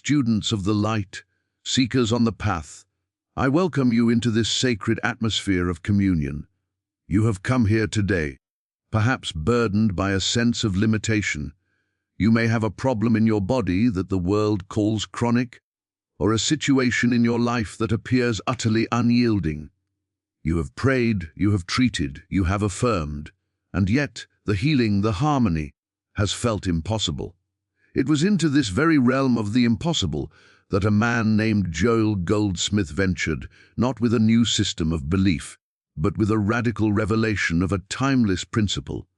students of the light, seekers on the path, I welcome you into this sacred atmosphere of communion. You have come here today, perhaps burdened by a sense of limitation. You may have a problem in your body that the world calls chronic, or a situation in your life that appears utterly unyielding. You have prayed, you have treated, you have affirmed, and yet the healing, the harmony, has felt impossible. It was into this very realm of the impossible that a man named Joel Goldsmith ventured, not with a new system of belief, but with a radical revelation of a timeless principle.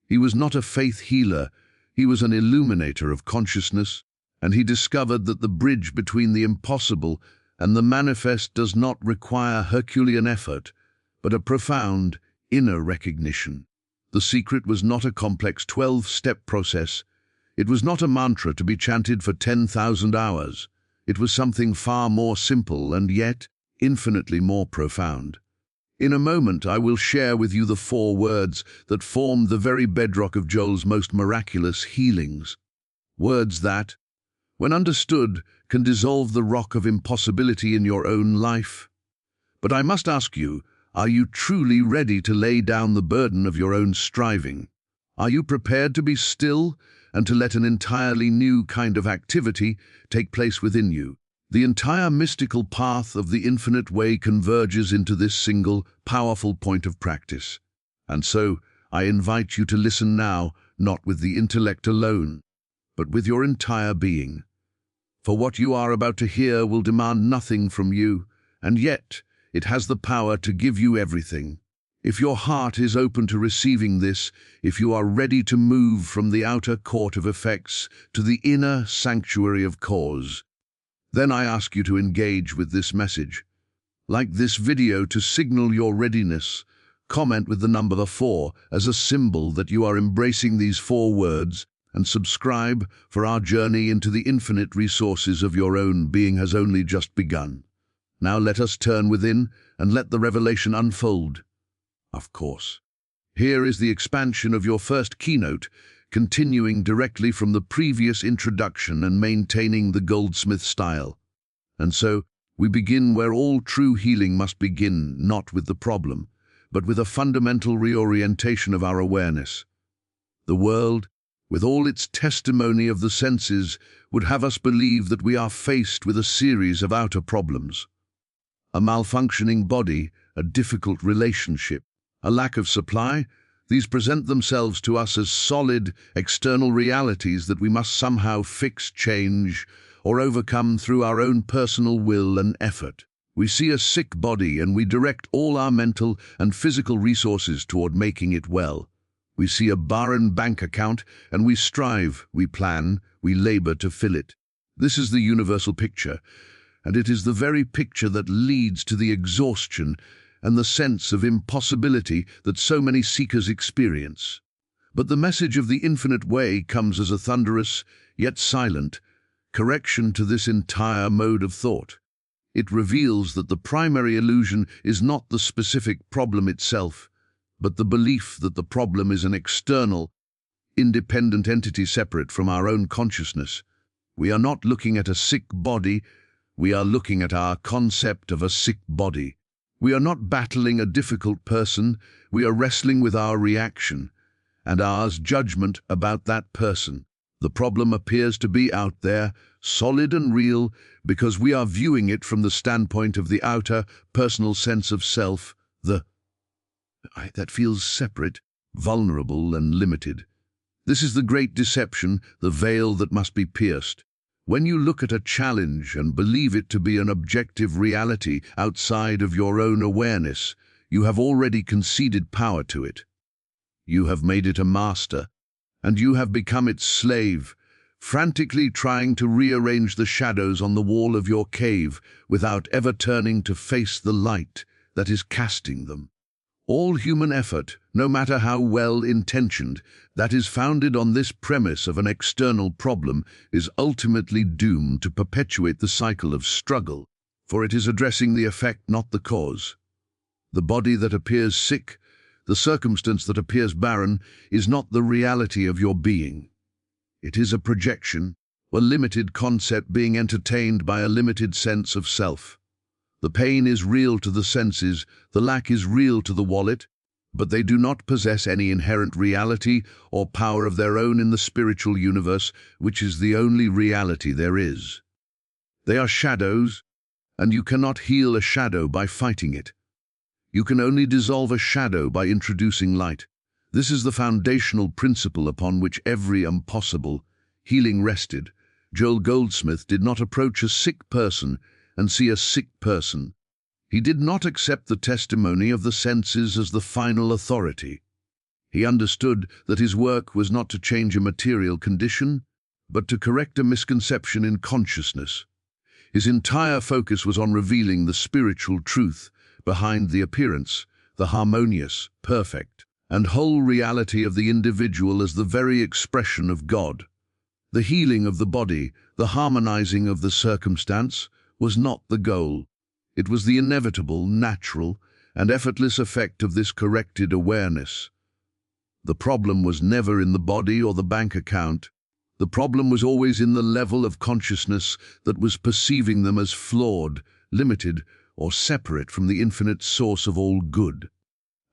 He was not a faith healer, he was an illuminator of consciousness, and he discovered that the bridge between the impossible and the manifest does not require Herculean effort, but a profound inner recognition. The secret was not a complex 12-step process. It was not a mantra to be chanted for 10,000 hours. It was something far more simple and yet infinitely more profound. In a moment, I will share with you the 4 words that formed the very bedrock of Joel's most miraculous healings. Words that, when understood, can dissolve the rock of impossibility in your own life. But I must ask you, are you truly ready to lay down the burden of your own striving? Are you prepared to be still and to let an entirely new kind of activity take place within you? The entire mystical path of the infinite way converges into this single, powerful point of practice. And so, I invite you to listen now, not with the intellect alone, but with your entire being. For what you are about to hear will demand nothing from you, and yet it has the power to give you everything. If your heart is open to receiving this, if you are ready to move from the outer court of effects to the inner sanctuary of cause, then I ask you to engage with this message. Like this video, to signal your readiness, comment with the number 4 as a symbol that you are embracing these 4 words, and subscribe, for our journey into the infinite resources of your own being has only just begun. Now let us turn within and let the revelation unfold. Of course. Here is the expansion of your first keynote, continuing directly from the previous introduction and maintaining the Goldsmith style. And so, we begin where all true healing must begin, not with the problem, but with a fundamental reorientation of our awareness. The world, with all its testimony of the senses, would have us believe that we are faced with a series of outer problems. A malfunctioning body, a difficult relationship, a lack of supply, these present themselves to us as solid, external realities that we must somehow fix, change, or overcome through our own personal will and effort. We see a sick body and we direct all our mental and physical resources toward making it well. We see a barren bank account and we strive, we plan, we labor to fill it. This is the universal picture, and it is the very picture that leads to the exhaustion and the sense of impossibility that so many seekers experience. But the message of the infinite way comes as a thunderous, yet silent, correction to this entire mode of thought. It reveals that the primary illusion is not the specific problem itself, but the belief that the problem is an external, independent entity separate from our own consciousness. We are not looking at a sick body, we are looking at our concept of a sick body. We are not battling a difficult person, we are wrestling with our reaction, and ours judgment about that person. The problem appears to be out there, solid and real, because we are viewing it from the standpoint of the outer, personal sense of self, that feels separate, vulnerable, and limited. This is the great deception, the veil that must be pierced. When you look at a challenge and believe it to be an objective reality outside of your own awareness, you have already conceded power to it. You have made it a master, and you have become its slave, frantically trying to rearrange the shadows on the wall of your cave without ever turning to face the light that is casting them. All human effort, no matter how well-intentioned, that is founded on this premise of an external problem is ultimately doomed to perpetuate the cycle of struggle, for it is addressing the effect, not the cause. The body that appears sick, the circumstance that appears barren, is not the reality of your being. It is a projection, a limited concept being entertained by a limited sense of self. The pain is real to the senses, the lack is real to the wallet, but they do not possess any inherent reality or power of their own in the spiritual universe, which is the only reality there is. They are shadows, and you cannot heal a shadow by fighting it. You can only dissolve a shadow by introducing light. This is the foundational principle upon which every impossible healing rested. Joel Goldsmith did not approach a sick person and see a sick person. He did not accept the testimony of the senses as the final authority. He understood that his work was not to change a material condition, but to correct a misconception in consciousness. His entire focus was on revealing the spiritual truth behind the appearance, the harmonious, perfect, and whole reality of the individual as the very expression of God. The healing of the body, the harmonizing of the circumstance, was not the goal. It was the inevitable, natural, and effortless effect of this corrected awareness. The problem was never in the body or the bank account. The problem was always in the level of consciousness that was perceiving them as flawed, limited, or separate from the infinite source of all good.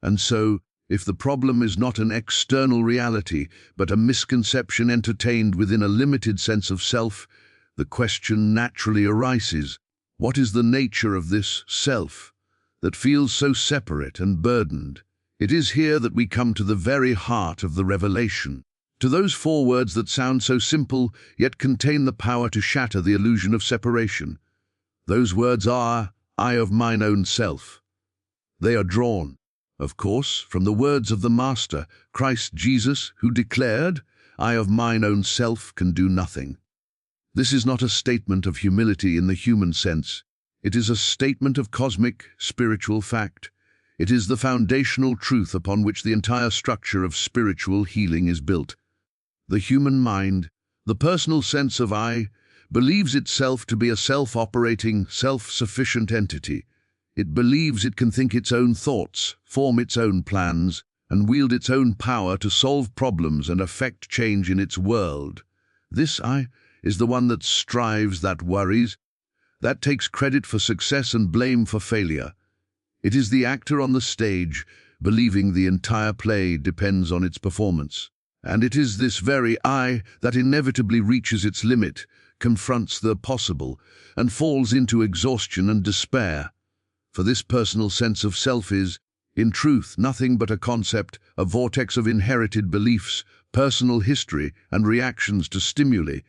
And so, if the problem is not an external reality, but a misconception entertained within a limited sense of self, the question naturally arises, what is the nature of this self that feels so separate and burdened? It is here that we come to the very heart of the revelation, to those four words that sound so simple, yet contain the power to shatter the illusion of separation. Those words are, I of mine own self. They are drawn, of course, from the words of the Master, Christ Jesus, who declared, I of mine own self can do nothing. This is not a statement of humility in the human sense. It is a statement of cosmic, spiritual fact. It is the foundational truth upon which the entire structure of spiritual healing is built. The human mind, the personal sense of I, believes itself to be a self-operating, self-sufficient entity. It believes it can think its own thoughts, form its own plans, and wield its own power to solve problems and affect change in its world. This I is the one that strives, that worries, that takes credit for success and blame for failure. It is the actor on the stage, believing the entire play depends on its performance. And it is this very I that inevitably reaches its limit, confronts the possible, and falls into exhaustion and despair. For this personal sense of self is, in truth, nothing but a concept, a vortex of inherited beliefs, personal history, and reactions to stimuli.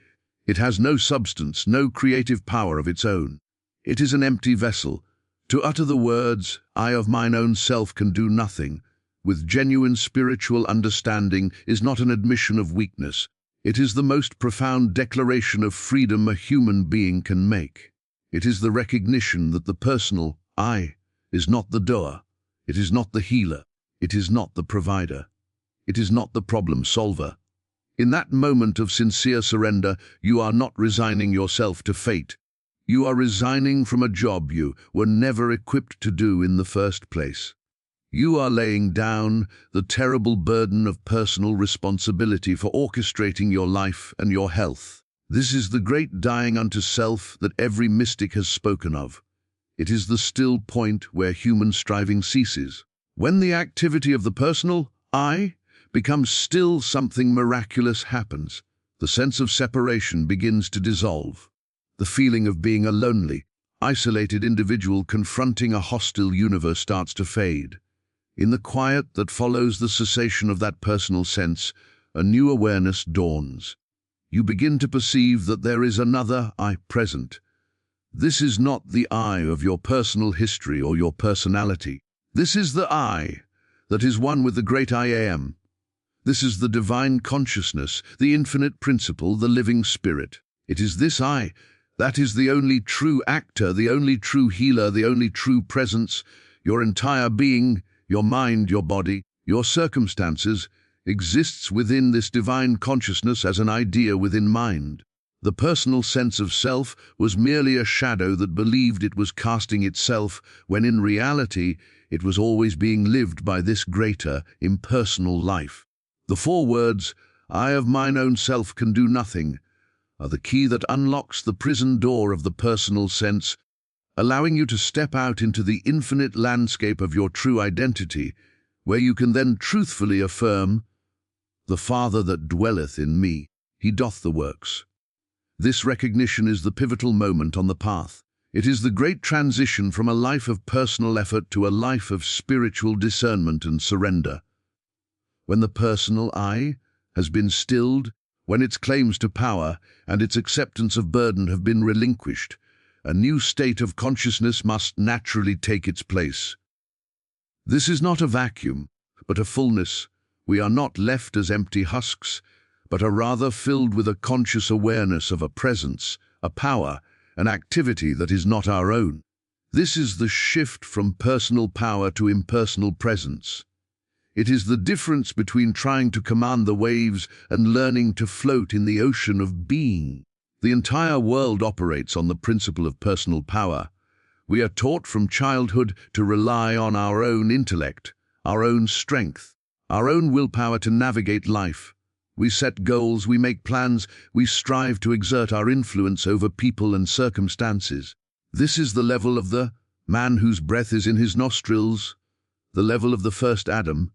It has no substance, no creative power of its own. It is an empty vessel. To utter the words, I of mine own self can do nothing, with genuine spiritual understanding is not an admission of weakness. It is the most profound declaration of freedom a human being can make. It is the recognition that the personal I is not the doer. It is not the healer. It is not the provider. It is not the problem solver. In that moment of sincere surrender, you are not resigning yourself to fate. You are resigning from a job you were never equipped to do in the first place. You are laying down the terrible burden of personal responsibility for orchestrating your life and your health. This is the great dying unto self that every mystic has spoken of. It is the still point where human striving ceases. When the activity of the personal I becomes still, something miraculous happens. The sense of separation begins to dissolve. The feeling of being a lonely, isolated individual confronting a hostile universe starts to fade. In the quiet that follows the cessation of that personal sense, a new awareness dawns. You begin to perceive that there is another I present. This is not the I of your personal history or your personality. This is the I that is one with the great I Am. This is the divine consciousness, the infinite principle, the living spirit. It is this I that is the only true actor, the only true healer, the only true presence. Your entire being, your mind, your body, your circumstances, exists within this divine consciousness as an idea within mind. The personal sense of self was merely a shadow that believed it was casting itself, when in reality it was always being lived by this greater, impersonal life. The four words, I of mine own self can do nothing, are the key that unlocks the prison door of the personal sense, allowing you to step out into the infinite landscape of your true identity, where you can then truthfully affirm, "The Father that dwelleth in me, he doth the works." This recognition is the pivotal moment on the path. It is the great transition from a life of personal effort to a life of spiritual discernment and surrender. When the personal I has been stilled, when its claims to power and its acceptance of burden have been relinquished, a new state of consciousness must naturally take its place. This is not a vacuum, but a fullness. We are not left as empty husks, but are rather filled with a conscious awareness of a presence, a power, an activity that is not our own. This is the shift from personal power to impersonal presence. It is the difference between trying to command the waves and learning to float in the ocean of being. The entire world operates on the principle of personal power. We are taught from childhood to rely on our own intellect, our own strength, our own willpower to navigate life. We set goals, we make plans, we strive to exert our influence over people and circumstances. This is the level of the man whose breath is in his nostrils, the level of the first Adam,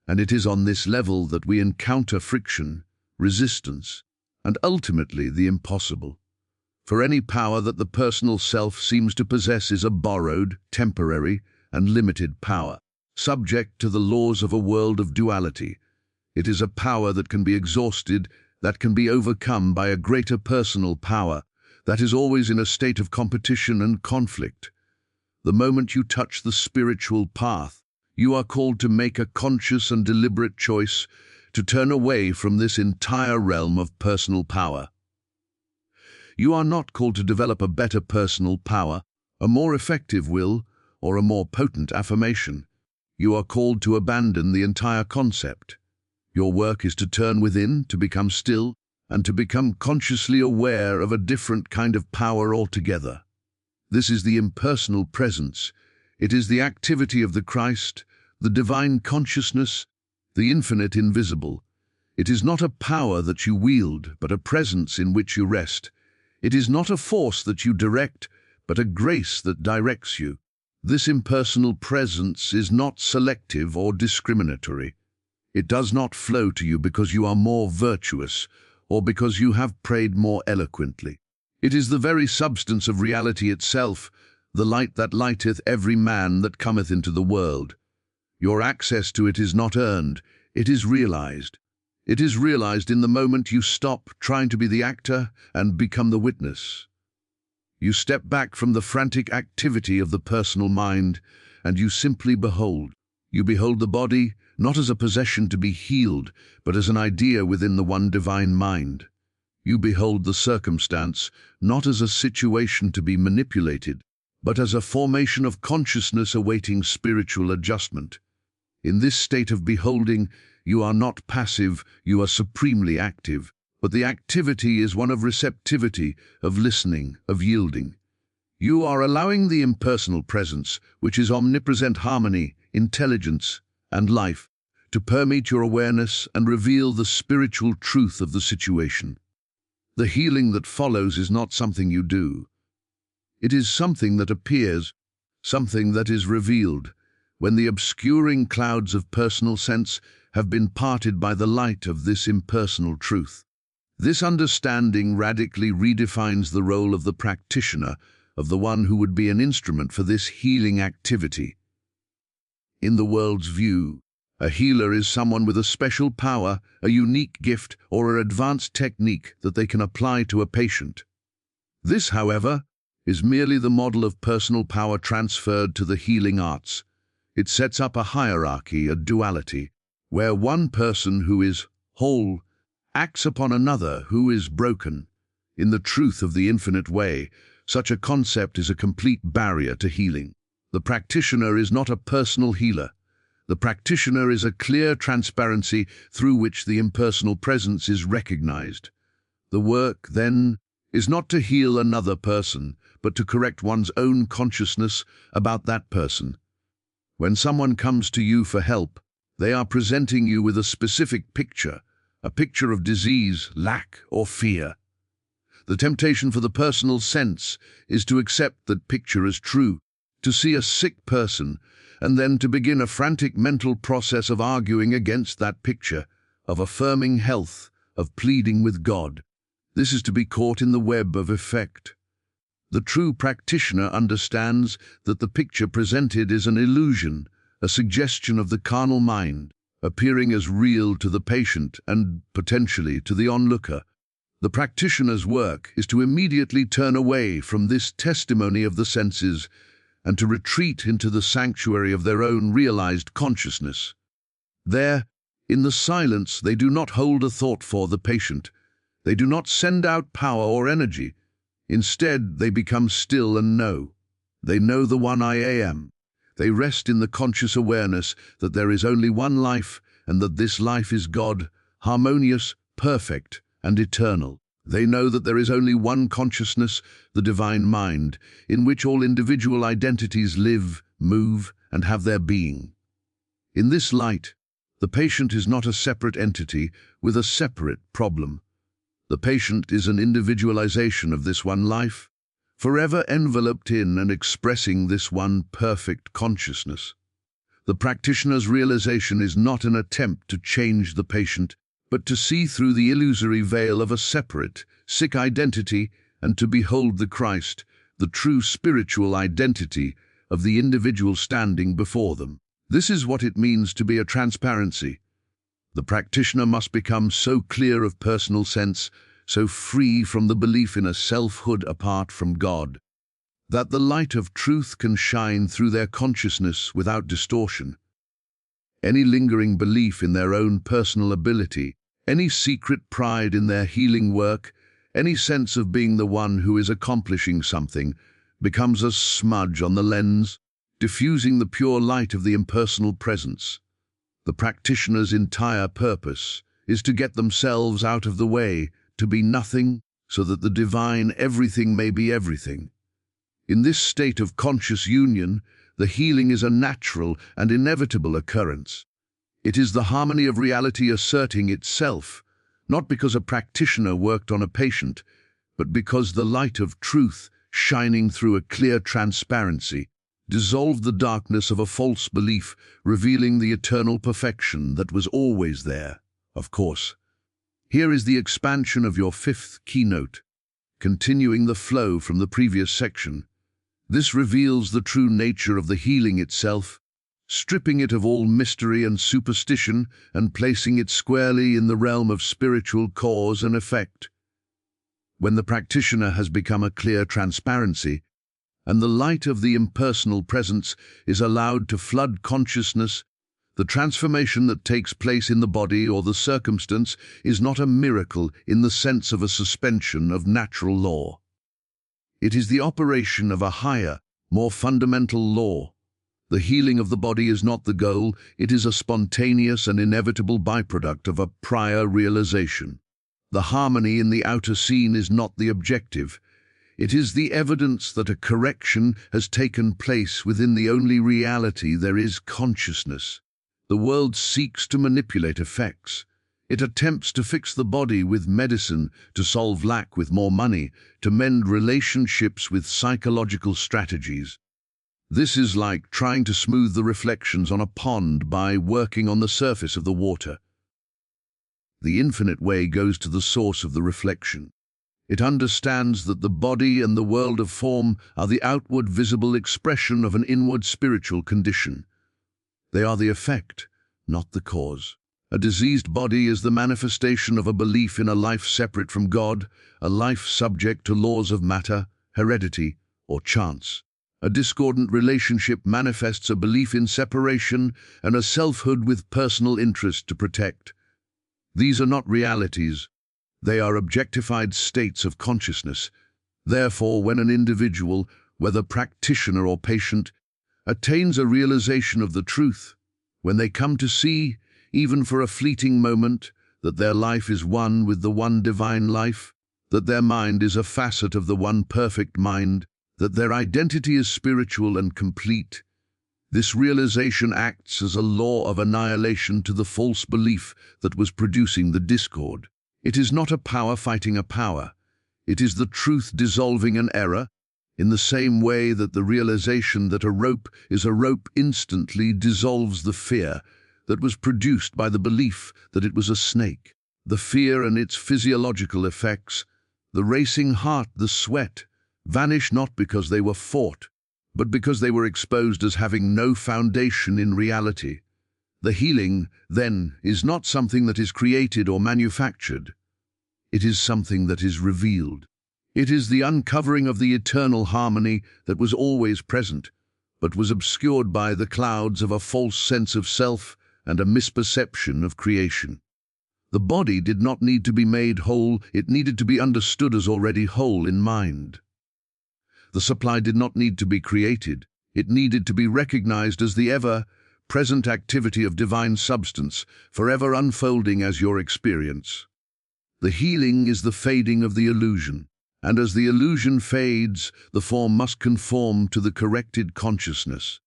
and it is on this level that we encounter friction, resistance, and ultimately the impossible. For any power that the personal self seems to possess is a borrowed, temporary, and limited power, subject to the laws of a world of duality. It is a power that can be exhausted, that can be overcome by a greater personal power, that is always in a state of competition and conflict. The moment you touch the spiritual path, you are called to make a conscious and deliberate choice to turn away from this entire realm of personal power. You are not called to develop a better personal power, a more effective will, or a more potent affirmation. You are called to abandon the entire concept. Your work is to turn within, to become still, and to become consciously aware of a different kind of power altogether. This is the impersonal presence. It is the activity of the Christ, the divine consciousness, the infinite invisible. It is not a power that you wield, but a presence in which you rest. It is not a force that you direct, but a grace that directs you. This impersonal presence is not selective or discriminatory. It does not flow to you because you are more virtuous or because you have prayed more eloquently. It is the very substance of reality itself, the light that lighteth every man that cometh into the world. Your access to it is not earned, it is realized. It is realized in the moment you stop trying to be the actor and become the witness. You step back from the frantic activity of the personal mind, and you simply behold. You behold the body, not as a possession to be healed, but as an idea within the one divine mind. You behold the circumstance, not as a situation to be manipulated, but as a formation of consciousness awaiting spiritual adjustment. In this state of beholding, you are not passive, you are supremely active, but the activity is one of receptivity, of listening, of yielding. You are allowing the impersonal presence, which is omnipresent harmony, intelligence, and life, to permeate your awareness and reveal the spiritual truth of the situation. The healing that follows is not something you do. It is something that appears, something that is revealed, when the obscuring clouds of personal sense have been parted by the light of this impersonal truth. This understanding radically redefines the role of the practitioner, of the one who would be an instrument for this healing activity. In the world's view, a healer is someone with a special power, a unique gift, or an advanced technique that they can apply to a patient. This, however, is merely the model of personal power transferred to the healing arts. It sets up a hierarchy, a duality, where one person who is whole acts upon another who is broken. In the truth of the infinite way, such a concept is a complete barrier to healing. The practitioner is not a personal healer. The practitioner is a clear transparency through which the impersonal presence is recognized. The work, then, is not to heal another person, but to correct one's own consciousness about that person. When someone comes to you for help, they are presenting you with a specific picture, a picture of disease, lack, or fear. The temptation for the personal sense is to accept that picture as true, to see a sick person, and then to begin a frantic mental process of arguing against that picture, of affirming health, of pleading with God. This is to be caught in the web of effect. The true practitioner understands that the picture presented is an illusion, a suggestion of the carnal mind, appearing as real to the patient and, potentially, to the onlooker. The practitioner's work is to immediately turn away from this testimony of the senses and to retreat into the sanctuary of their own realized consciousness. There, in the silence, they do not hold a thought for the patient. They do not send out power or energy. Instead, they become still and know. They know the one I am. They rest in the conscious awareness that there is only one life and that this life is God, harmonious, perfect, and eternal. They know that there is only one consciousness, the divine mind, in which all individual identities live, move, and have their being. In this light, the patient is not a separate entity with a separate problem. The patient is an individualization of this one life, forever enveloped in and expressing this one perfect consciousness. The practitioner's realization is not an attempt to change the patient, but to see through the illusory veil of a separate, sick identity and to behold the Christ, the true spiritual identity of the individual standing before them. This is what it means to be a transparency. The practitioner must become so clear of personal sense, so free from the belief in a selfhood apart from God, that the light of truth can shine through their consciousness without distortion. Any lingering belief in their own personal ability, any secret pride in their healing work, any sense of being the one who is accomplishing something, becomes a smudge on the lens, diffusing the pure light of the impersonal presence. The practitioner's entire purpose is to get themselves out of the way, to be nothing, so that the divine everything may be everything. In this state of conscious union, the healing is a natural and inevitable occurrence. It is the harmony of reality asserting itself, not because a practitioner worked on a patient, but because the light of truth, shining through a clear transparency, dissolved the darkness of a false belief, revealing the eternal perfection that was always there, of course. Here is the expansion of your fifth keynote, continuing the flow from the previous section. This reveals the true nature of the healing itself, stripping it of all mystery and superstition and placing it squarely in the realm of spiritual cause and effect. When the practitioner has become a clear transparency, and the light of the impersonal presence is allowed to flood consciousness, the transformation that takes place in the body or the circumstance is not a miracle in the sense of a suspension of natural law. It is the operation of a higher, more fundamental law. The healing of the body is not the goal, it is a spontaneous and inevitable byproduct of a prior realization. The harmony in the outer scene is not the objective. It is the evidence that a correction has taken place within the only reality there is, consciousness. The world seeks to manipulate effects. It attempts to fix the body with medicine, to solve lack with more money, to mend relationships with psychological strategies. This is like trying to smooth the reflections on a pond by working on the surface of the water. The infinite way goes to the source of the reflection. It understands that the body and the world of form are the outward visible expression of an inward spiritual condition. They are the effect, not the cause. A diseased body is the manifestation of a belief in a life separate from God, a life subject to laws of matter, heredity, or chance. A discordant relationship manifests a belief in separation and a selfhood with personal interest to protect. These are not realities. They are objectified states of consciousness. Therefore, when an individual, whether practitioner or patient, attains a realization of the truth, when they come to see, even for a fleeting moment, that their life is one with the one divine life, that their mind is a facet of the one perfect mind, that their identity is spiritual and complete, this realization acts as a law of annihilation to the false belief that was producing the discord. It is not a power fighting a power. It is the truth dissolving an error, in the same way that the realization that a rope is a rope instantly dissolves the fear that was produced by the belief that it was a snake. The fear and its physiological effects, the racing heart, the sweat, vanish not because they were fought, but because they were exposed as having no foundation in reality. The healing, then, is not something that is created or manufactured. It is something that is revealed. It is the uncovering of the eternal harmony that was always present, but was obscured by the clouds of a false sense of self and a misperception of creation. The body did not need to be made whole, it needed to be understood as already whole in mind. The supply did not need to be created, it needed to be recognized as the ever-present activity of divine substance, forever unfolding as your experience. The healing is the fading of the illusion, and as the illusion fades, the form must conform to the corrected consciousness.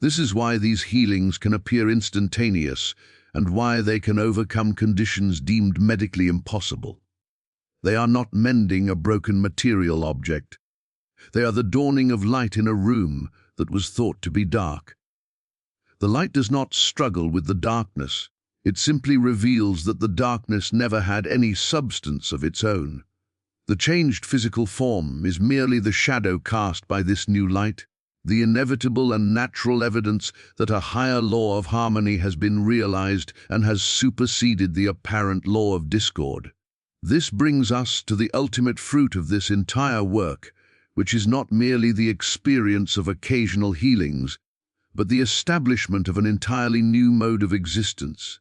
This is why these healings can appear instantaneous, and why they can overcome conditions deemed medically impossible. They are not mending a broken material object. They are the dawning of light in a room that was thought to be dark. The light does not struggle with the darkness. It simply reveals that the darkness never had any substance of its own. The changed physical form is merely the shadow cast by this new light, the inevitable and natural evidence that a higher law of harmony has been realized and has superseded the apparent law of discord. This brings us to the ultimate fruit of this entire work, which is not merely the experience of occasional healings, but the establishment of an entirely new mode of existence.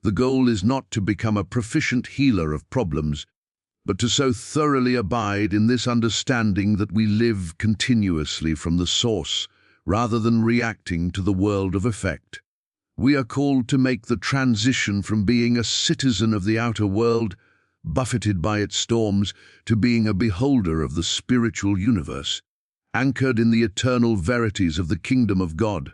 The goal is not to become a proficient healer of problems, but to so thoroughly abide in this understanding that we live continuously from the source, rather than reacting to the world of effect. We are called to make the transition from being a citizen of the outer world, buffeted by its storms, to being a beholder of the spiritual universe, anchored in the eternal verities of the kingdom of God.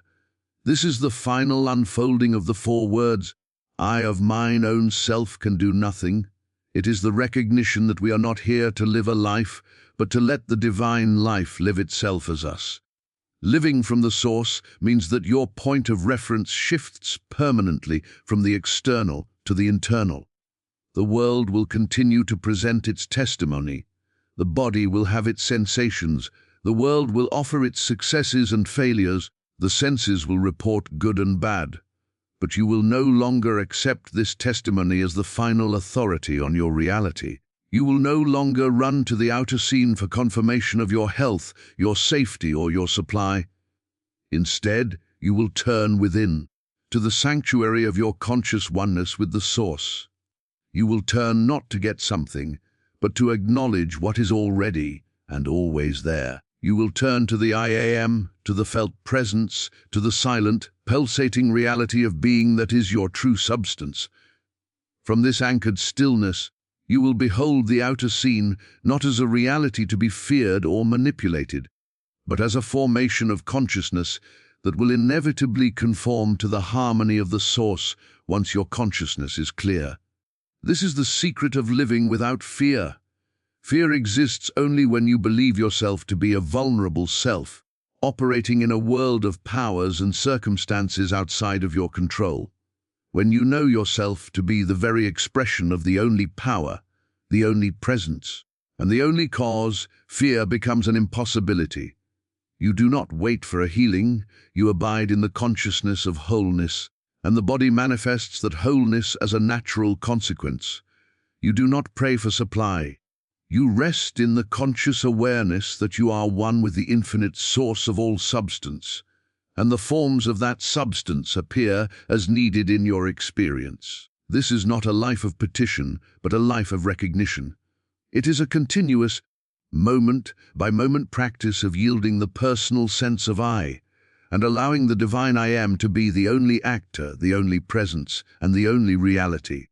This is the final unfolding of the four words, "I of mine own self can do nothing." It is the recognition that we are not here to live a life, but to let the divine life live itself as us. Living from the source means that your point of reference shifts permanently from the external to the internal. The world will continue to present its testimony. The body will have its sensations. The world will offer its successes and failures. The senses will report good and bad. But you will no longer accept this testimony as the final authority on your reality. You will no longer run to the outer scene for confirmation of your health, your safety, or your supply. Instead, you will turn within, to the sanctuary of your conscious oneness with the Source. You will turn not to get something, but to acknowledge what is already and always there. You will turn to the I am, to the felt presence, to the silent, pulsating reality of being that is your true substance. From this anchored stillness, you will behold the outer scene not as a reality to be feared or manipulated, but as a formation of consciousness that will inevitably conform to the harmony of the source once your consciousness is clear. This is the secret of living without fear. Fear exists only when you believe yourself to be a vulnerable self, operating in a world of powers and circumstances outside of your control. When you know yourself to be the very expression of the only power, the only presence, and the only cause, fear becomes an impossibility. You do not wait for a healing, you abide in the consciousness of wholeness, and the body manifests that wholeness as a natural consequence. You do not pray for supply. You rest in the conscious awareness that you are one with the infinite source of all substance, and the forms of that substance appear as needed in your experience. This is not a life of petition, but a life of recognition. It is a continuous, moment-by-moment practice of yielding the personal sense of I, and allowing the divine I am to be the only actor, the only presence, and the only reality.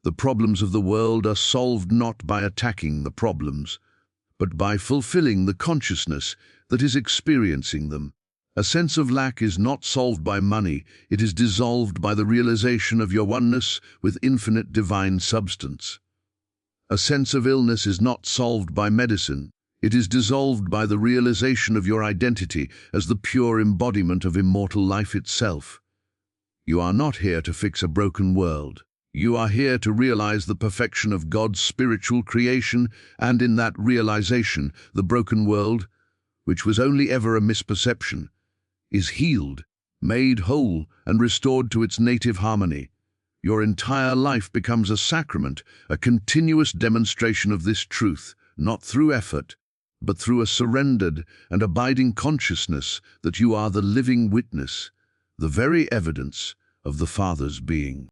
The problems of the world are solved not by attacking the problems, but by fulfilling the consciousness that is experiencing them. A sense of lack is not solved by money, it is dissolved by the realization of your oneness with infinite divine substance. A sense of illness is not solved by medicine. It is dissolved by the realization of your identity as the pure embodiment of immortal life itself. You are not here to fix a broken world. You are here to realize the perfection of God's spiritual creation, and in that realization, the broken world, which was only ever a misperception, is healed, made whole, and restored to its native harmony. Your entire life becomes a sacrament, a continuous demonstration of this truth, not through effort, but through a surrendered and abiding consciousness that you are the living witness, the very evidence of the Father's being.